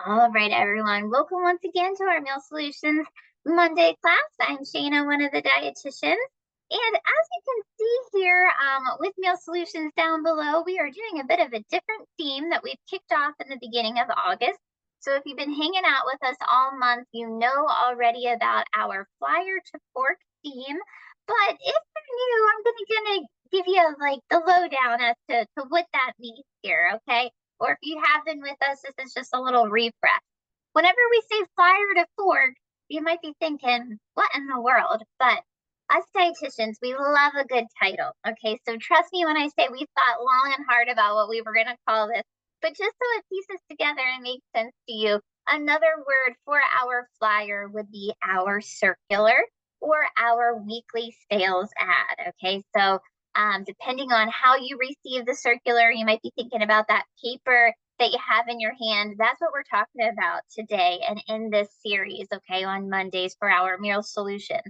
All right, everyone. Welcome once again to our Meal Solutions Monday class. I'm Shayna, one of the dietitians. And as you can see here with Meal Solutions down below, we are doing a bit of a different theme that we've kicked off in the beginning of August. So if you've been hanging out with us all month, you know already about our Flyer to Fork theme. But if you're new, I'm gonna give you like the lowdown as to what that means here, okay? Or if you have been with us, this is just a little refresh. Whenever we say Flyer to Fork, you might be thinking, what in the world? But us dietitians, we love a good title. Okay, so trust me when I say we thought long and hard about what we were going to call this. But just so it pieces together and makes sense to you, another word for our flyer would be our circular or our weekly sales ad. Okay, so depending on how you receive the circular, you might be thinking about that paper that you have in your hand. That's what we're talking about today and in this series, okay, on Mondays for our meal solutions.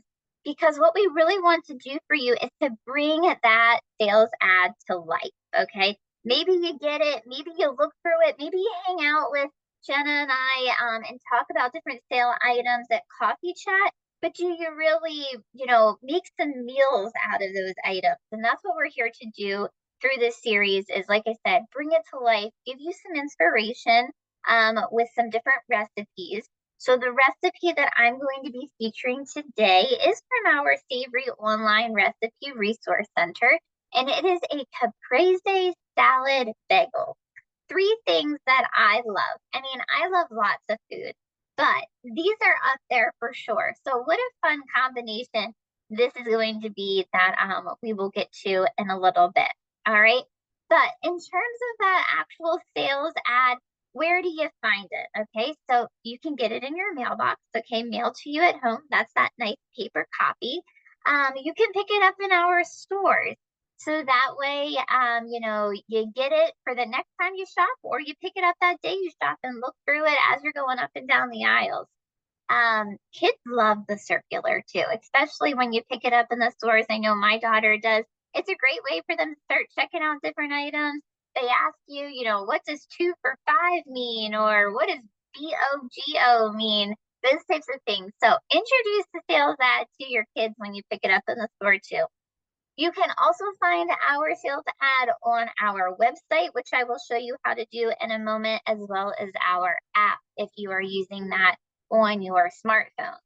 Because what we really want to do for you is to bring that sales ad to life, okay? Maybe you get it, maybe you look through it, maybe you hang out with Jenna and I and talk about different sale items at coffee chat. But do you really, make some meals out of those items? And that's what we're here to do through this series is, like I said, bring it to life, give you some inspiration with some different recipes. So the recipe that I'm going to be featuring today is from our Savory Online Recipe Resource Center, and it is a Caprese salad bagel. Three things that I love. I mean, I love lots of food, but these are up there for sure. So what a fun combination this is going to be that we will get to in a little bit. All right. But in terms of that actual sales ad, where do you find it? Okay. So you can get it in your mailbox. Okay. Mailed to you at home. That's that nice paper copy. You can pick it up in our stores. So that way, you get it for the next time you shop, or you pick it up that day you shop and look through it as you're going up and down the aisles. Kids love the circular too, especially when you pick it up in the stores. I know my daughter does. It's a great way for them to start checking out different items. They ask you, what does 2 for 5 mean? Or what does BOGO mean? Those types of things. So introduce the sales ad to your kids when you pick it up in the store too. You can also find our sales ad on our website, which I will show you how to do in a moment, as well as our app if you are using that on your smartphones.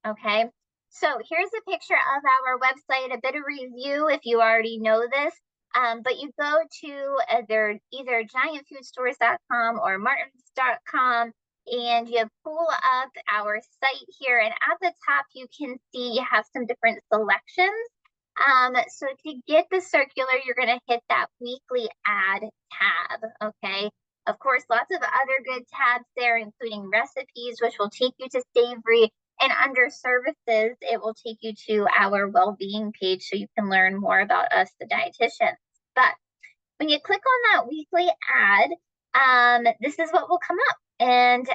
Okay, so here's a picture of our website, a bit of review if you already know this. But you go to either giantfoodstores.com or martins.com, and you pull up our site here. And at the top, you can see you have some different selections. So to get the circular, you're going to hit that weekly ad tab, okay? Of course, lots of other good tabs there, including recipes, which will take you to Savory, and under services, it will take you to our well-being page so you can learn more about us, the dietitians. But when you click on that weekly ad, this is what will come up. And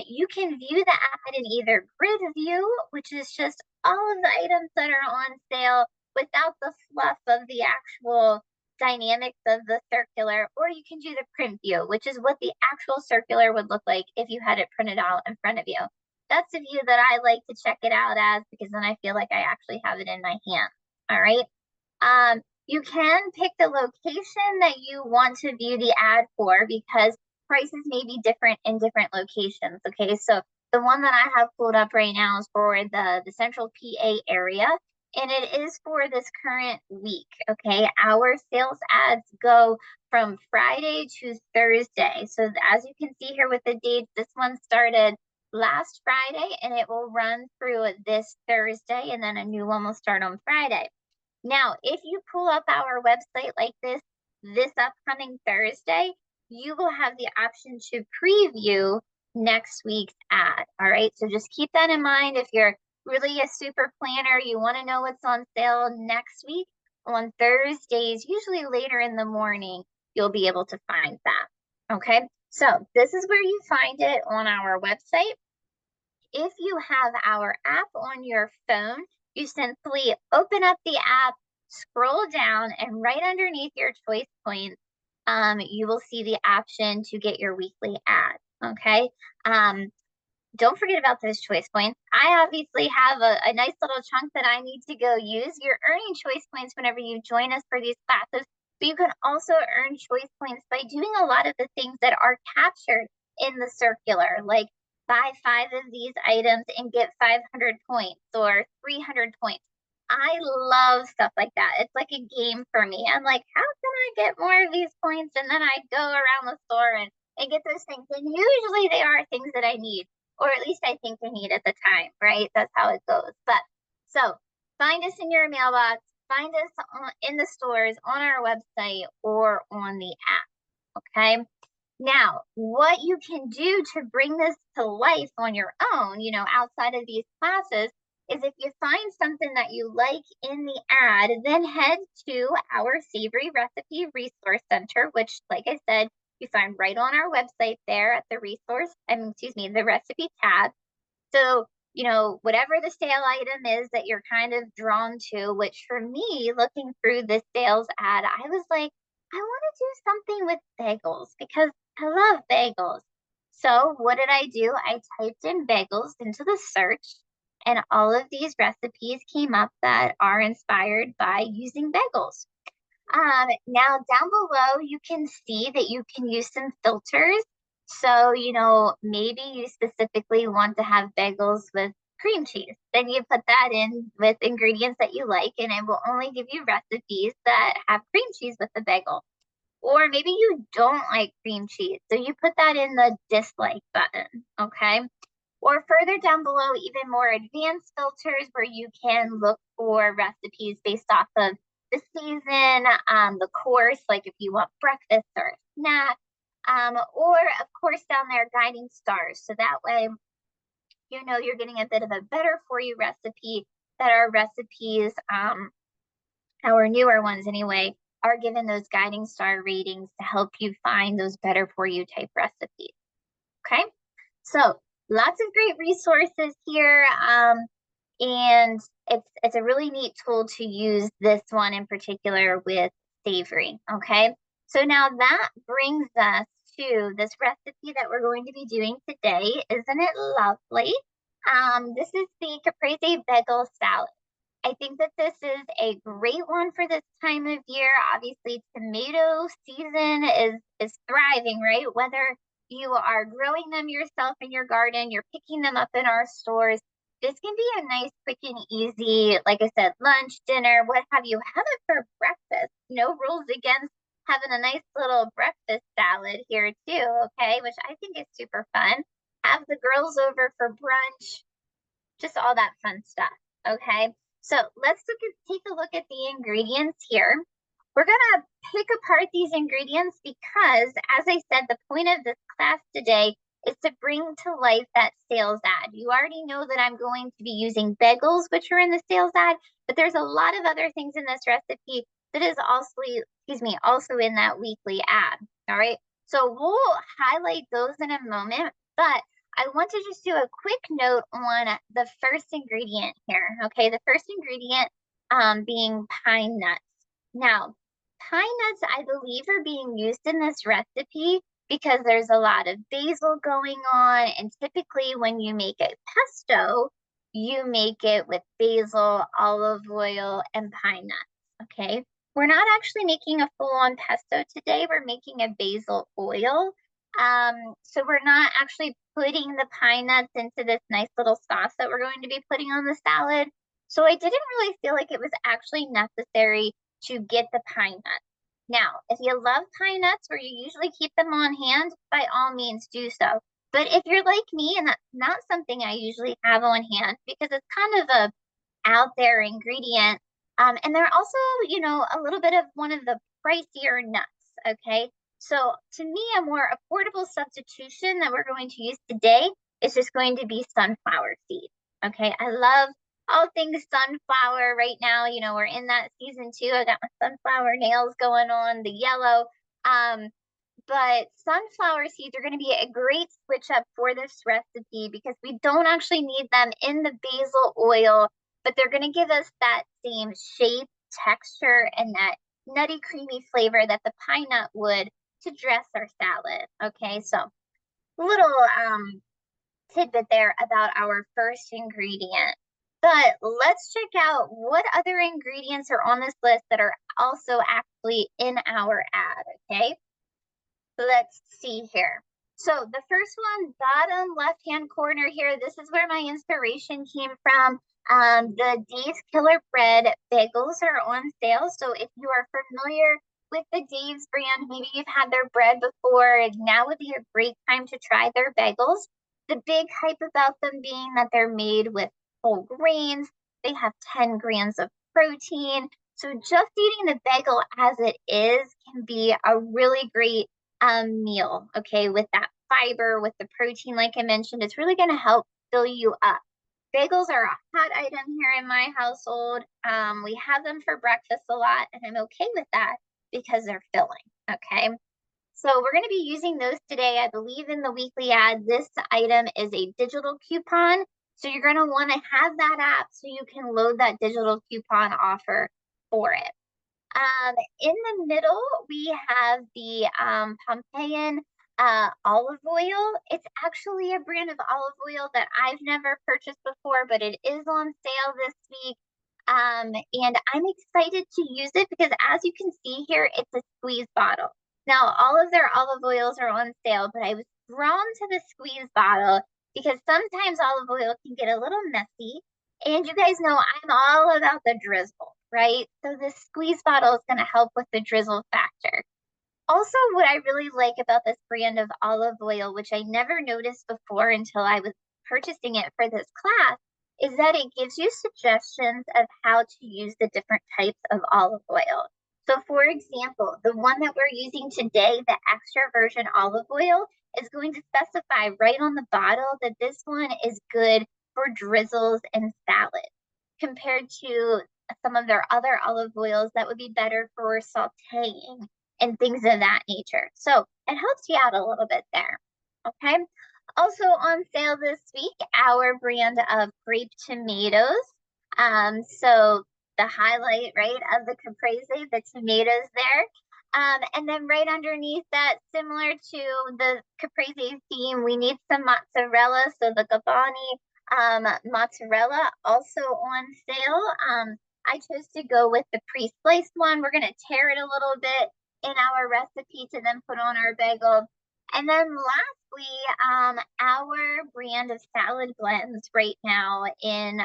you can view the ad in either grid view, which is just all of the items that are on sale without the fluff of the actual dynamics of the circular, or you can do the print view, which is what the actual circular would look like if you had it printed out in front of you. That's the view that I like to check it out as, because then I feel like I actually have it in my hand. All right. You can pick the location that you want to view the ad for, because prices may be different in different locations. Okay, so the one that I have pulled up right now is for the central PA area, and it is for this current week. Okay, our sales ads go from Friday to Thursday. So as you can see here with the dates, this one started last Friday and it will run through this Thursday, and then a new one will start on Friday. Now, if you pull up our website like this upcoming Thursday, you will have the option to preview next week's ad. All right, so just keep that in mind. If you're really a super planner, you want to know what's on sale next week, on Thursdays, usually later in the morning, you'll be able to find that. Okay, so this is where you find it on our website. If you have our app on your phone, you simply open up the app, scroll down, and right underneath your choice points, you will see the option to get your weekly ad. Okay. Don't forget about those choice points. I obviously have a nice little chunk that I need to go use. You're earning choice points whenever you join us for these classes, but you can also earn choice points by doing a lot of the things that are captured in the circular, like buy 5 of these items and get 500 points or 300 points. I love stuff like that. It's like a game for me. I'm like, how can I get more of these points? And then I go around the store and get those things. And usually they are things that I need, or at least I think I need at the time, right? That's how it goes. But so find us in your mailbox, find us in the stores, on our website, or on the app. Okay. Now, what you can do to bring this to life on your own, outside of these classes, is if you find something that you like in the ad, then head to our Savory Recipe Resource Center, which, like I said, you find right on our website there at the the recipe tab. So, whatever the sale item is that you're kind of drawn to, which for me, looking through this sales ad, I was like, I want to do something with bagels because I love bagels. So what did I do? I typed in bagels into the search, and all of these recipes came up that are inspired by using bagels. Now down below, you can see that you can use some filters. So, maybe you specifically want to have bagels with cream cheese. Then you put that in with ingredients that you like, and it will only give you recipes that have cream cheese with the bagel. Or maybe you don't like cream cheese, so you put that in the dislike button, okay? Or further down below, even more advanced filters where you can look for recipes based off of the season, the course, like if you want breakfast or a snack, or of course down there, guiding stars. So that way, you're getting a bit of a better for you recipe that our recipes, our newer ones anyway, are given those guiding star ratings to help you find those better for you type recipes. Okay, so lots of great resources here. And it's a really neat tool to use, this one in particular with Savory. Okay, so now that brings us to this recipe that we're going to be doing today. Isn't it lovely? This is the Caprese bagel salad. I think that this is a great one for this time of year. Obviously, tomato season is thriving, right? Whether you are growing them yourself in your garden, you're picking them up in our stores. This can be a nice, quick and easy, like I said, lunch, dinner, what have you. Have it for breakfast. No rules against having a nice little breakfast salad here too, okay? Which I think is super fun. Have the girls over for brunch, just all that fun stuff, okay? So let's take a look at the ingredients here. We're gonna pick apart these ingredients because, as I said, the point of this class today is to bring to life that sales ad. You already know that I'm going to be using bagels, which are in the sales ad, but there's a lot of other things in this recipe that is also in that weekly ad, all right? So we'll highlight those in a moment, but I want to just do a quick note on the first ingredient here, okay? The first ingredient being pine nuts. Now, pine nuts, I believe, are being used in this recipe because there's a lot of basil going on, and typically when you make a pesto, you make it with basil, olive oil, and pine nuts, okay? We're not actually making a full-on pesto today. We're making a basil oil. So we're not actually putting the pine nuts into this nice little sauce that we're going to be putting on the salad. So I didn't really feel like it was actually necessary to get the pine nuts. Now, if you love pine nuts or you usually keep them on hand, by all means do so. But if you're like me and that's not something I usually have on hand because it's kind of a out there ingredient, and they're also, a little bit of one of the pricier nuts, okay? So to me, a more affordable substitution that we're going to use today is just going to be sunflower seeds. Okay, I love all things sunflower right now. We're in that season too. I got my sunflower nails going on, the yellow. But sunflower seeds are going to be a great switch up for this recipe because we don't actually need them in the basil oil, but they're going to give us that same shape, texture, and that nutty, creamy flavor that the pine nut would to dress our salad. Okay, so little tidbit there about our first ingredient. But let's check out what other ingredients are on this list that are also actually in our ad, okay? Let's see here. So the first one, bottom left-hand corner here, this is where my inspiration came from. The Dave's Killer Bread bagels are on sale. So if you are familiar with the Dave's brand, maybe you've had their bread before, now would be a great time to try their bagels. The big hype about them being that they're made with whole grains. They have 10 grams of protein. So just eating the bagel as it is can be a really great meal, okay, with that fiber, with the protein, like I mentioned, it's really going to help fill you up. Bagels are a hot item here in my household. We have them for breakfast a lot, and I'm okay with that because they're filling, okay? So we're going to be using those today. I believe in the weekly ad, this item is a digital coupon. So you're going to want to have that app so you can load that digital coupon offer for it. In the middle, we have the Pompeian olive oil. It's actually a brand of olive oil that I've never purchased before, but it is on sale this week. And I'm excited to use it because as you can see here, it's a squeeze bottle. Now, all of their olive oils are on sale, but I was drawn to the squeeze bottle because sometimes olive oil can get a little messy. And you guys know I'm all about the drizzle, right? So this squeeze bottle is going to help with the drizzle factor. Also, what I really like about this brand of olive oil, which I never noticed before until I was purchasing it for this class, is that it gives you suggestions of how to use the different types of olive oil. So for example, the one that we're using today, the extra virgin olive oil, is going to specify right on the bottle that this one is good for drizzles and salad, compared to some of their other olive oils that would be better for sauteing and things of that nature. So it helps you out a little bit there, okay? Also on sale this week, our brand of grape tomatoes. So the highlight, right, of the Caprese, the tomatoes there. And then right underneath that, similar to the Caprese theme, we need some mozzarella. So the Gabbani mozzarella also on sale. I chose to go with the pre-sliced one. We're going to tear it a little bit in our recipe to then put on our bagel. And then lastly, our brand of salad blends right now in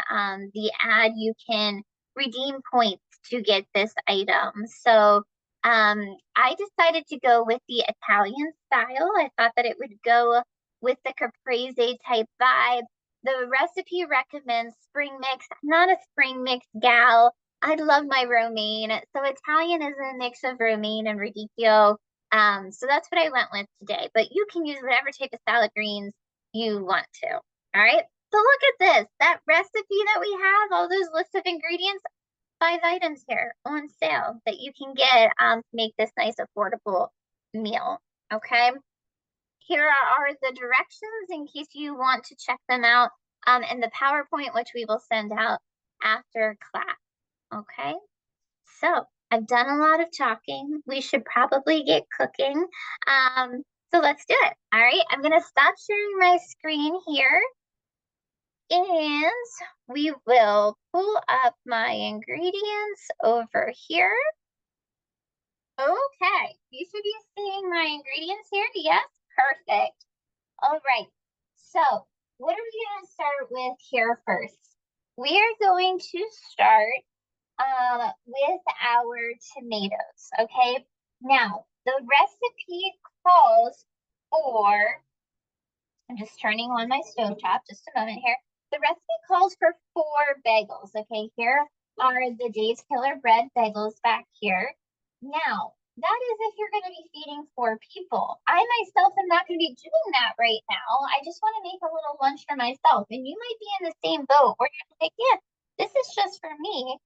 the ad, you can redeem points to get this item. So I decided to go with the Italian style. I thought that it would go with the Caprese type vibe. The recipe recommends spring mix. I'm not a spring mix gal. I love my romaine. So Italian is a mix of romaine and radicchio. So that's what I went with today. But you can use whatever type of salad greens you want to. All right. So look at this. That recipe that we have, all those lists of ingredients, 5 items here on sale that you can get to make this nice affordable meal. Okay. Here are the directions in case you want to check them out, and the PowerPoint, which we will send out after class. Okay, so I've done a lot of talking. We should probably get cooking. So let's do it. All right, I'm gonna stop sharing my screen here, and we will pull up my ingredients over here. Okay, you should be seeing my ingredients here. Yes, perfect. All right, so what are we going to start with here first? We are going to start with our tomatoes, okay? Now, the recipe calls for, I'm just turning on my stovetop, just a moment here. The recipe calls for 4 bagels, okay? Here are the Dave's Killer Bread bagels back here. Now, that is if you're going to be feeding 4 people. I myself am not going to be doing that right now. I just want to make a little lunch for myself. And you might be in the same boat where you're like, yeah, this is just for me.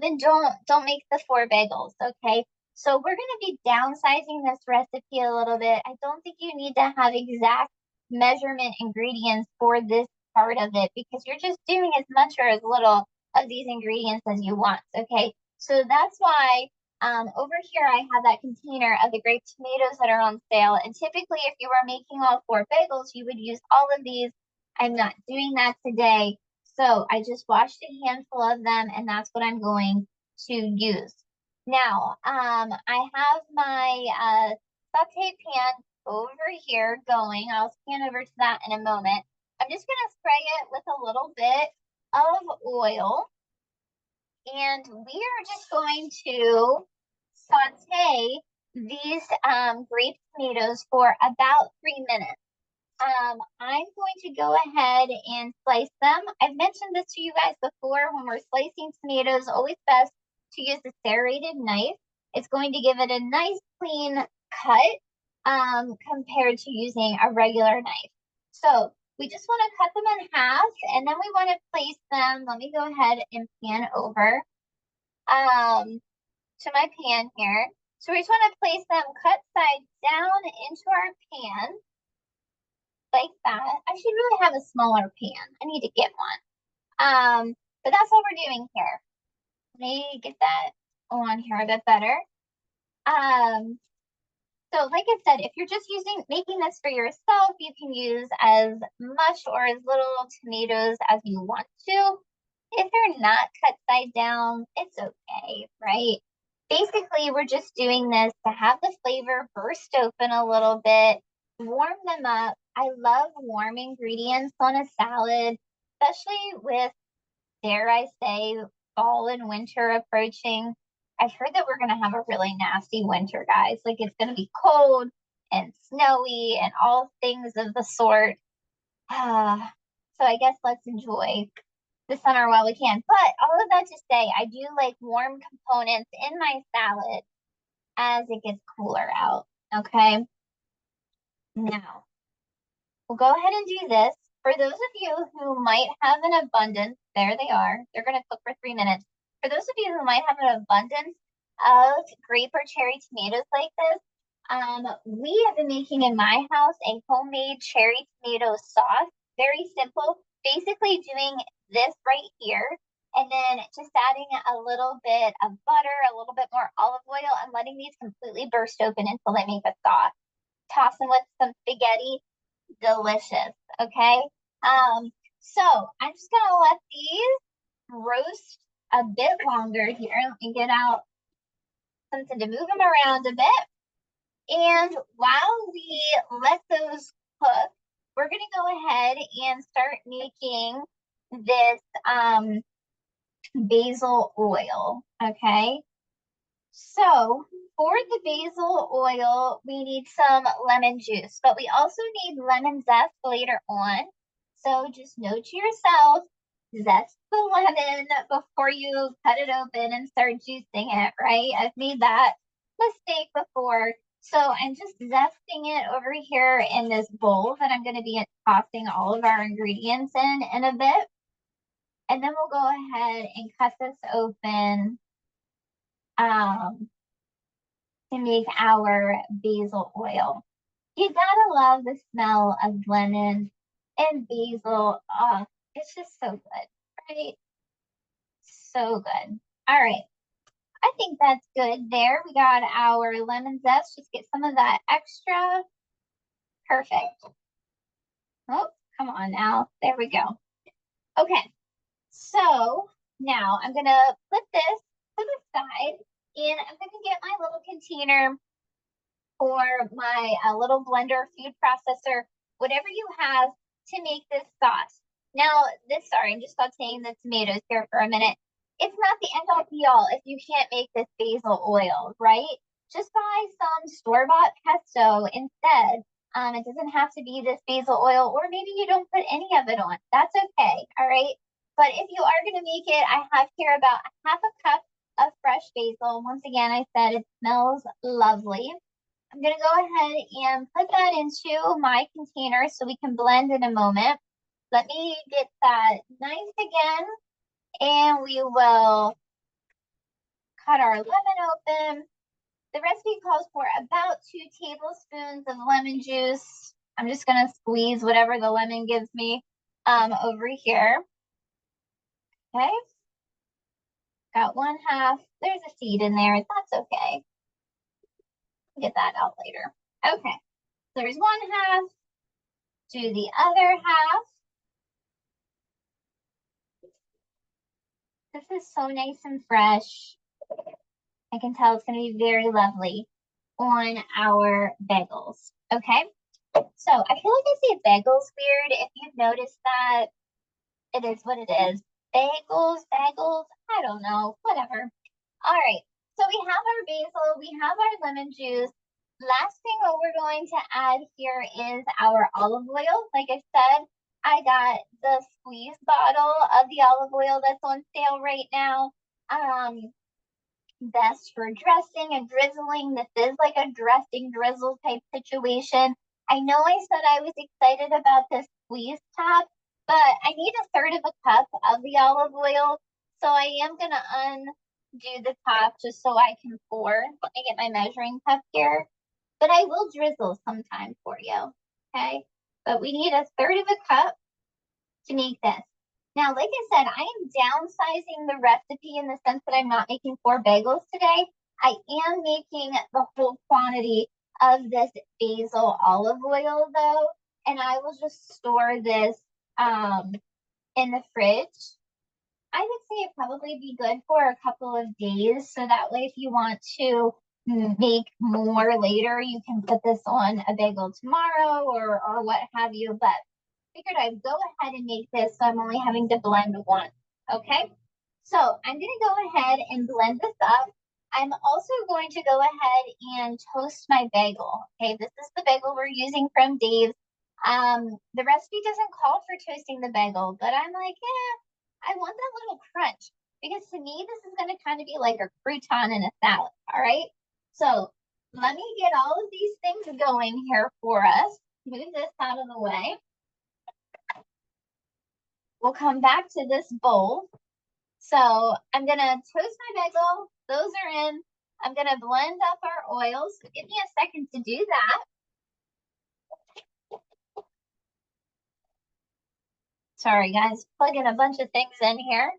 Then don't make the 4 bagels, okay? So we're going to be downsizing this recipe a little bit. I don't think you need to have exact measurement ingredients for this part of it because you're just doing as much or as little of these ingredients as you want, okay? So that's why Over here, I have that container of the grape tomatoes that are on sale. And typically, if you were making all 4 bagels, you would use all of these. I'm not doing that today. So I just washed a handful of them, and that's what I'm going to use. Now, I have my saute pan over here going. I'll scan over to that in a moment. I'm just going to spray it with a little bit of oil. And we are just going to saute these grape tomatoes for about 3 minutes. I'm going to go ahead and slice them. I've mentioned this to you guys before. When we're slicing tomatoes, always best to use a serrated knife. It's going to give it a nice clean cut compared to using a regular knife. So we just want to cut them in half, and then we want to place them. Let me go ahead and pan over to my pan here. So we just want to place them cut side down into our pan like that. I should really have a smaller pan. I need to get one. But that's what we're doing here. Let me get that on here a bit better. So like I said, if you're just making this for yourself, you can use as much or as little tomatoes as you want to. If they're not cut side down, it's okay, right? Basically, we're just doing this to have the flavor burst open a little bit, warm them up. I love warm ingredients on a salad, especially with, dare I say, fall and winter approaching. I've heard that we're going to have a really nasty winter, guys. Like, it's going to be cold and snowy and all things of the sort. So I guess let's enjoy the summer while we can. But all of that to say, I do like warm components in my salad as it gets cooler out. Okay. Now, we'll go ahead and do this. For those of you who might have an abundance, there they are. They're going to cook for 3 minutes. For those of you who might have an abundance of grape or cherry tomatoes like this, we have been making in my house a homemade cherry tomato sauce. Very simple. Basically doing this right here, and then just adding a little bit of butter, a little bit more olive oil, and letting these completely burst open until they make a sauce. Toss them with some spaghetti. Delicious. Okay. So I'm just gonna let these roast a bit longer here. Let me get out something to move them around a bit. And while we let those cook, we're going to go ahead and start making this basil oil, okay? So for the basil oil, we need some lemon juice, but we also need lemon zest later on. So just note to yourself, zest the lemon before you cut it open and start juicing it, right? I've made that mistake before. So I'm just zesting it over here in this bowl that I'm going to be tossing all of our ingredients in a bit. And then we'll go ahead and cut this open to make our basil oil. You gotta love the smell of lemon and basil. Oh, it's just so good, right? So good. All right. I think that's good there. We got our lemon zest. Just get some of that extra. Perfect. Oh, come on now. There we go. Okay. So now I'm going to put this to the side, and I'm going to get my little container or my little blender, food processor, whatever you have to make this sauce. Now, sorry, I'm just sauteing the tomatoes here for a minute. It's not the end all be all if you can't make this basil oil, right? Just buy some store-bought pesto instead. It doesn't have to be this basil oil, or maybe you don't put any of it on. That's okay, all right? But if you are going to make it, I have here about half a cup of fresh basil. Once again, I said it smells lovely. I'm going to go ahead and put that into my container so we can blend in a moment. Let me get that nice again, and we will cut our lemon open. The recipe calls for about 2 tablespoons of lemon juice. I'm just going to squeeze whatever the lemon gives me over here. Okay. Got 1/2. There's a seed in there. That's okay. Get that out later. Okay. So there's 1/2. Do the other half. This is so nice and fresh. I can tell it's going to be very lovely on our bagels. Okay. So I feel like I say bagels weird. If you've noticed that, it is what it is. Bagels, I don't know, whatever. All right, so we have our basil, we have our lemon juice. Last thing what we're going to add here is our olive oil. Like I said, I got the squeeze bottle of the olive oil that's on sale right now. Best for dressing and drizzling. This is like a dressing drizzle type situation. I know I said I was excited about this squeeze top, but I need 1/3 of a cup of the olive oil. So I am going to undo the top just so I can pour. Let me get my measuring cup here. But I will drizzle sometime for you, okay? But we need 1/3 of a cup to make this. Now, like I said, I am downsizing the recipe in the sense that I'm not making 4 bagels today. I am making the whole quantity of this basil olive oil though, and I will just store this in the fridge. I would say it'd probably be good for a couple of days, so that way if you want to make more later, you can put this on a bagel tomorrow or what have you, but figured I'd go ahead and make this so I'm only having to blend one. Okay, so I'm going to go ahead and blend this up. I'm also going to go ahead and toast my bagel. Okay, this is the bagel we're using from Dave's. The recipe doesn't call for toasting the bagel, but I'm like, yeah, I want that little crunch because to me, this is going to kind of be like a crouton in a salad. All right, so let me get all of these things going here for us. Move this out of the way. We'll come back to this bowl. So I'm going to toast my bagel. Those are in. I'm going to blend up our oils. So give me a second to do that. Sorry, guys. Plugging a bunch of things in here.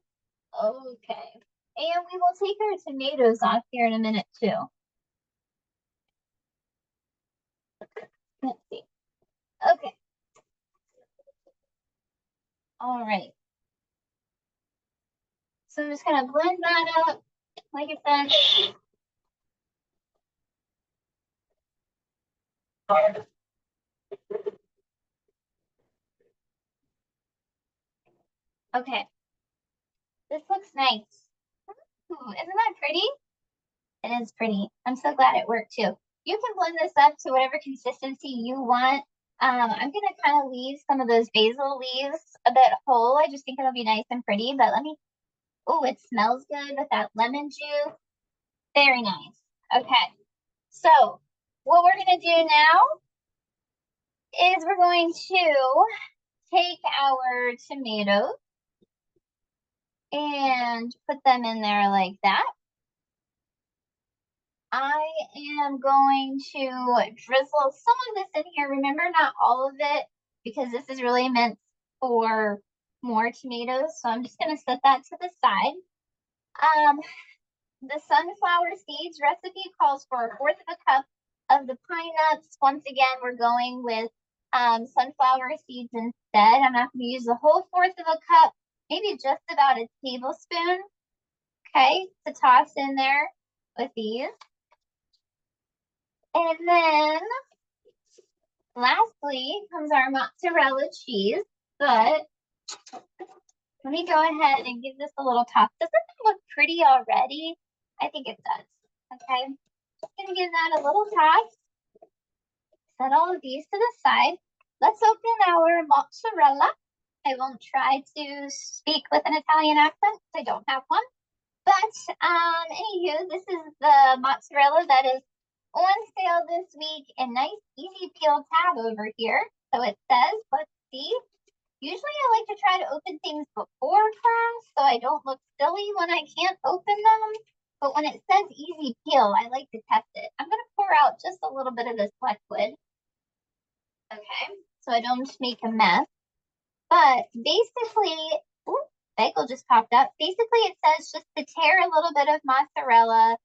Okay. And we will take our tomatoes off here in a minute, too. Let's see. Okay. All right. So I'm just going to blend that up. Like I said. Okay. This looks nice. Ooh, isn't that pretty? It is pretty. I'm so glad it worked too. You can blend this up to whatever consistency you want. I'm going to kind of leave some of those basil leaves a bit whole. I just think it'll be nice and pretty, but let me, oh, it smells good with that lemon juice. Very nice. Okay. So what we're going to do now is we're going to take our tomatoes and put them in there like that. I am going to drizzle some of this in here. Remember, not all of it, because this is really meant for more tomatoes. So I'm just going to set that to the side. The sunflower seeds recipe calls for 1/4 of a cup of the pine nuts. Once again, we're going with sunflower seeds instead. I'm not going to use the whole 1/4 of a cup, maybe just about a tablespoon, okay, to toss in there with these. And then lastly comes our mozzarella cheese, but let me go ahead and give this a little toss. Doesn't it look pretty already? I think it does. Okay, just gonna give that a little toss. Set all of these to the side. Let's open our mozzarella. I won't try to speak with an Italian accent because I don't have one. But anywho, this is the mozzarella that is on sale this week and nice easy peel tab over here. So it says, let's see. Usually I like to try to open things before class so I don't look silly when I can't open them. But when it says easy peel, I like to test it. I'm going to pour out just a little bit of this liquid. Okay, so I don't make a mess. But basically, ooh, Bagel just popped up. Basically, it says just to tear a little bit of mozzarella,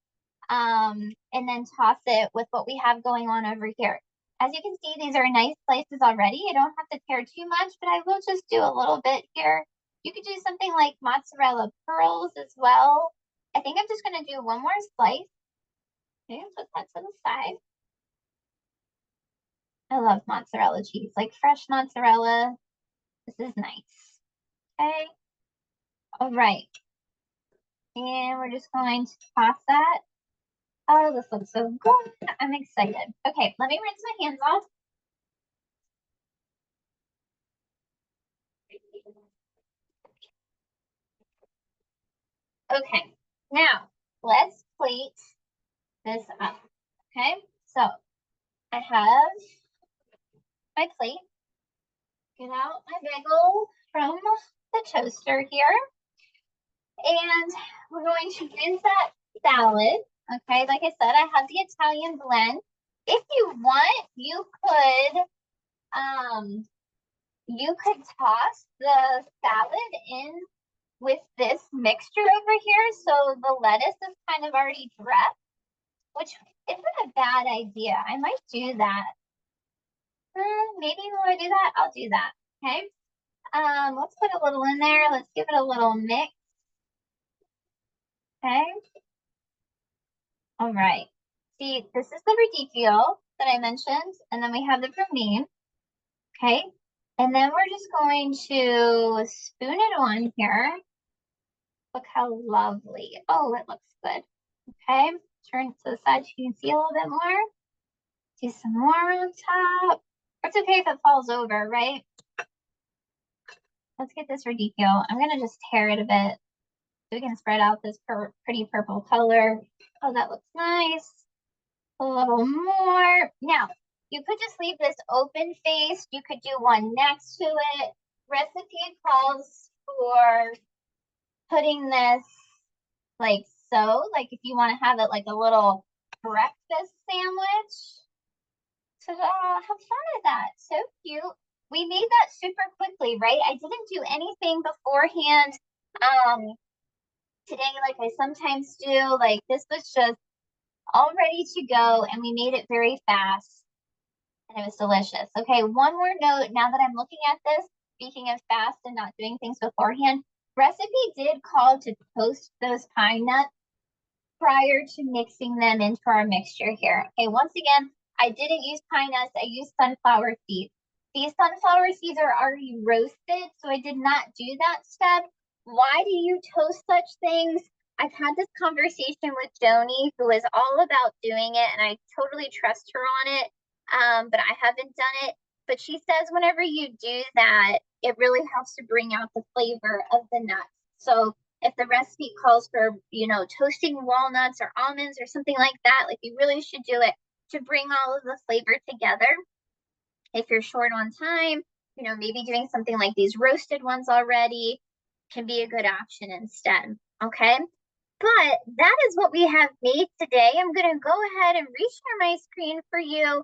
and then toss it with what we have going on over here. As you can see, these are nice slices already. I don't have to tear too much, but I will just do a little bit here. You could do something like mozzarella pearls as well. I think I'm just going to do one more slice. Okay, put that to the side. I love mozzarella cheese, like fresh mozzarella. This is nice. Okay. All right. And we're just going to toss that. Oh, this looks so good. I'm excited. Okay, let me rinse my hands off. Okay, now let's plate this up. Okay, so I have my plate. Get out my bagel from the toaster here. And we're going to rinse that salad. Okay, like I said, I have the Italian blend. If you want, you could toss the salad in with this mixture over here. So the lettuce is kind of already dressed, which isn't a bad idea. I might do that. Maybe when I do that, I'll do that. Okay. Let's put a little in there. Let's give it a little mix. Okay. All right. See, this is the radicchio that I mentioned, and then we have the romaine. Okay. And then we're just going to spoon it on here. Look how lovely. Oh, it looks good. Okay. Turn it to the side so you can see a little bit more. Do some more on top. It's okay if it falls over, right? Let's get this radicchio. I'm gonna just tear it a bit so we can spread out this pretty purple color. Oh, that looks nice. A little more. Now, you could just leave this open faced. You could do one next to it. Recipe calls for putting this like so, like if you want to have it like a little breakfast sandwich. Ta-da, how fun is that? So cute. We made that super quickly, right? I didn't do anything beforehand today like I sometimes do. Like this was just all ready to go and we made it very fast and it was delicious. Okay, one more note now that I'm looking at this, speaking of fast and not doing things beforehand, recipe did call to toast those pine nuts prior to mixing them into our mixture here. Okay, once again, I didn't use pine nuts, I used sunflower seeds. These sunflower seeds are already roasted, so I did not do that step. Why do you toast such things? I've had this conversation with Joni, who is all about doing it, and I totally trust her on it, but I haven't done it. But she says whenever you do that, it really helps to bring out the flavor of the nuts. So if the recipe calls for, toasting walnuts or almonds or something like that, like you really should do it to bring all of the flavor together. If you're short on time, maybe doing something like these roasted ones already can be a good option instead. Okay. But that is what we have made today. I'm going to go ahead and reshare my screen for you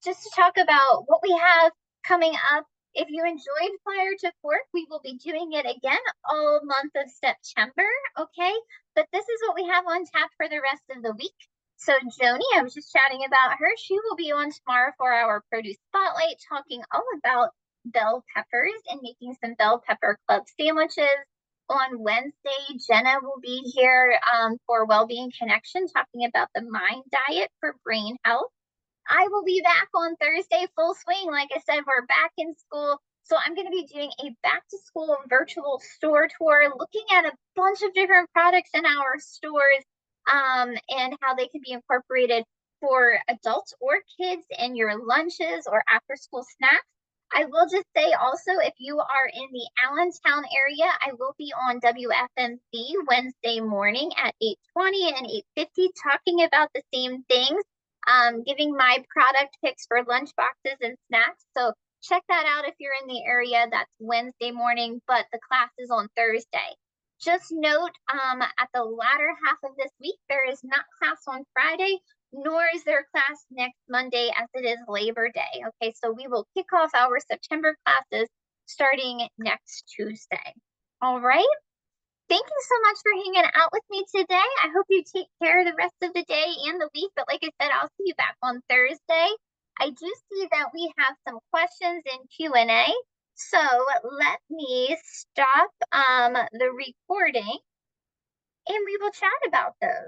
just to talk about what we have coming up. If you enjoyed Fire to Fork, we will be doing it again all month of September, okay? But this is what we have on tap for the rest of the week. So Joni, I was just chatting about her. She will be on tomorrow for our produce spotlight, talking all about bell peppers and making some bell pepper club sandwiches. On Wednesday, Jenna will be here for Wellbeing Connection, talking about the mind diet for brain health. I will be back on Thursday, full swing. Like I said, we're back in school. So I'm going to be doing a back to school virtual store tour, looking at a bunch of different products in our stores and how they can be incorporated for adults or kids in your lunches or after school snacks. I will just say also, if you are in the Allentown area, I will be on WFMC Wednesday morning at 8:20 and 8:50 talking about the same things, giving my product picks for lunch boxes and snacks. So check that out if you're in the area. That's Wednesday morning, but the class is on Thursday. Just note, at the latter half of this week, there is not class on Friday, nor is there class next Monday as it is Labor Day. Okay, so we will kick off our September classes starting next Tuesday. All right. Thank you so much for hanging out with me today. I hope you take care the rest of the day and the week. But like I said, I'll see you back on Thursday. I do see that we have some questions in Q&A. So let me stop the recording and we will chat about those.